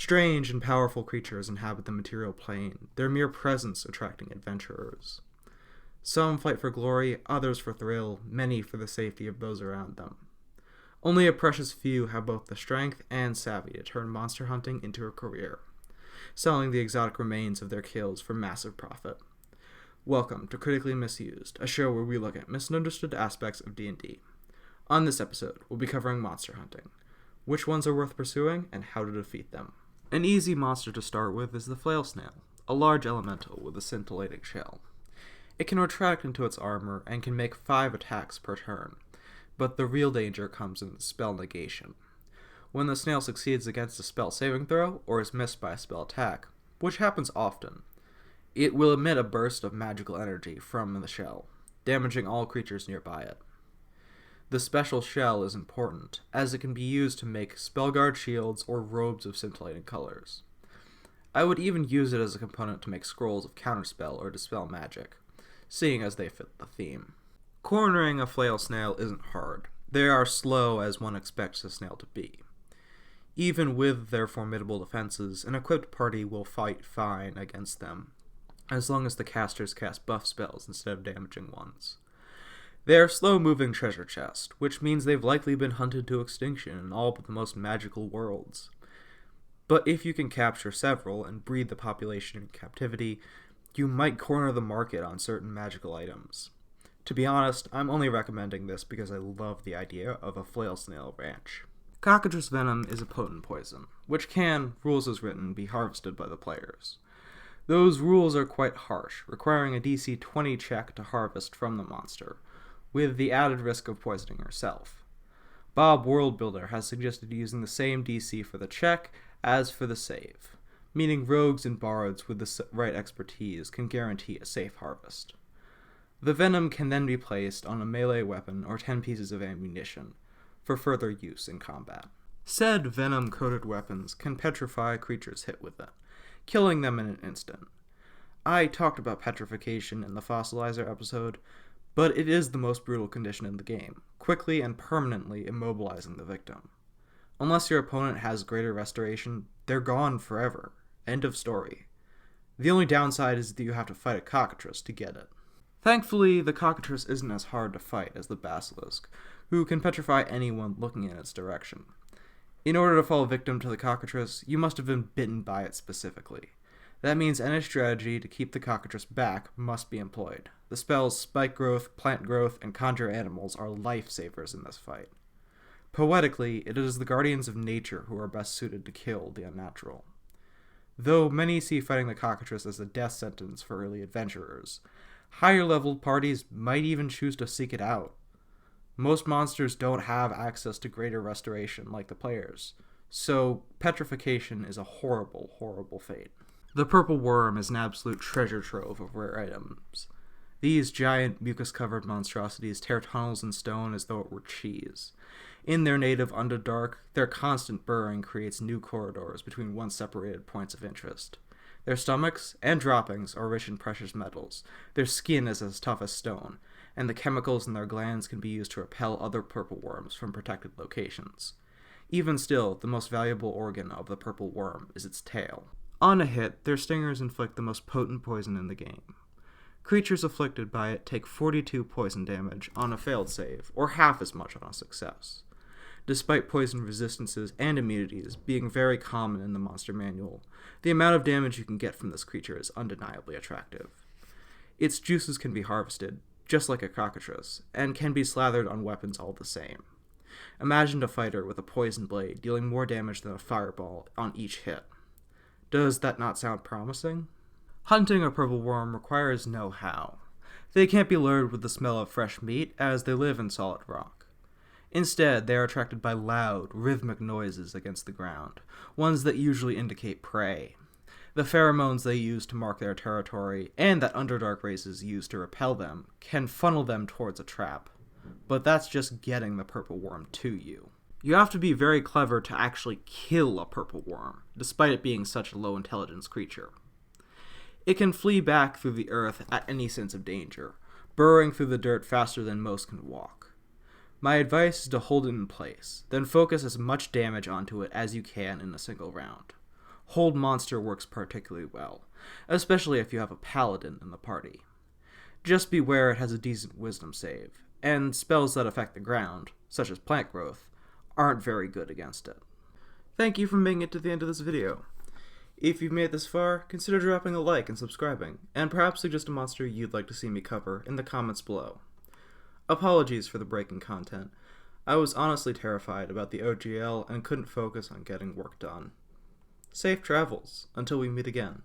Strange and powerful creatures inhabit the material plane, their mere presence attracting adventurers. Some fight for glory, others for thrill, many for the safety of those around them. Only a precious few have both the strength and savvy to turn monster hunting into a career, selling the exotic remains of their kills for massive profit. Welcome to Critically Misused, a show where we look at misunderstood aspects of D&D. On this episode, we'll be covering monster hunting, which ones are worth pursuing, and how to defeat them. An easy monster to start with is the flail snail, a large elemental with a scintillating shell. It can retract into its armor and can make 5 attacks per turn, but the real danger comes in the spell negation. When the snail succeeds against a spell saving throw, or is missed by a spell attack, which happens often, it will emit a burst of magical energy from the shell, damaging all creatures nearby it. The special shell is important, as it can be used to make spellguard shields or robes of scintillating colors. I would even use it as a component to make scrolls of counterspell or dispel magic, seeing as they fit the theme. Cornering a flail snail isn't hard. They are slow as one expects a snail to be. Even with their formidable defenses, an equipped party will fight fine against them, as long as the casters cast buff spells instead of damaging ones. They are slow-moving treasure chests, which means they've likely been hunted to extinction in all but the most magical worlds. But if you can capture several and breed the population in captivity, you might corner the market on certain magical items. To be honest, I'm only recommending this because I love the idea of a flail snail ranch. Cockatrice venom is a potent poison, which can, rules as written, be harvested by the players. Those rules are quite harsh, requiring a DC 20 check to harvest from the monster, with the added risk of poisoning yourself. Bob Worldbuilder has suggested using the same DC for the check as for the save, meaning rogues and bards with the right expertise can guarantee a safe harvest. The venom can then be placed on a melee weapon or 10 pieces of ammunition, for further use in combat. Said venom-coated weapons can petrify creatures hit with it, killing them in an instant. I talked about petrification in the Fossilizer episode, but it is the most brutal condition in the game, quickly and permanently immobilizing the victim. Unless your opponent has greater restoration, they're gone forever. End of story. The only downside is that you have to fight a cockatrice to get it. Thankfully, the cockatrice isn't as hard to fight as the basilisk, who can petrify anyone looking in its direction. In order to fall victim to the cockatrice, you must have been bitten by it specifically. That means any strategy to keep the cockatrice back must be employed. The spells Spike Growth, Plant Growth, and Conjure Animals are lifesavers in this fight. Poetically, it is the guardians of nature who are best suited to kill the unnatural. Though many see fighting the cockatrice as a death sentence for early adventurers, higher-level parties might even choose to seek it out. Most monsters don't have access to greater restoration like the players, so petrification is a horrible, horrible fate. The purple worm is an absolute treasure trove of rare items. These giant, mucus-covered monstrosities tear tunnels in stone as though it were cheese. In their native Underdark, their constant burrowing creates new corridors between once separated points of interest. Their stomachs and droppings are rich in precious metals, their skin is as tough as stone, and the chemicals in their glands can be used to repel other purple worms from protected locations. Even still, the most valuable organ of the purple worm is its tail. On a hit, their stingers inflict the most potent poison in the game. Creatures afflicted by it take 42 poison damage on a failed save, or half as much on a success. Despite poison resistances and immunities being very common in the monster manual, the amount of damage you can get from this creature is undeniably attractive. Its juices can be harvested, just like a cockatrice, and can be slathered on weapons all the same. Imagine a fighter with a poison blade dealing more damage than a fireball on each hit. Does that not sound promising? Hunting a purple worm requires know-how. They can't be lured with the smell of fresh meat, as they live in solid rock. Instead, they are attracted by loud, rhythmic noises against the ground, ones that usually indicate prey. The pheromones they use to mark their territory, and that Underdark races use to repel them, can funnel them towards a trap. But that's just getting the purple worm to you. You have to be very clever to actually kill a purple worm, despite it being such a low-intelligence creature. It can flee back through the earth at any sense of danger, burrowing through the dirt faster than most can walk. My advice is to hold it in place, then focus as much damage onto it as you can in a single round. Hold Monster works particularly well, especially if you have a paladin in the party. Just beware it has a decent wisdom save, and spells that affect the ground, such as plant growth, aren't very good against it. Thank you for making it to the end of this video. If you've made it this far, consider dropping a like and subscribing, and perhaps suggest a monster you'd like to see me cover in the comments below. Apologies for the breaking content. I was honestly terrified about the OGL and couldn't focus on getting work done. Safe travels, until we meet again.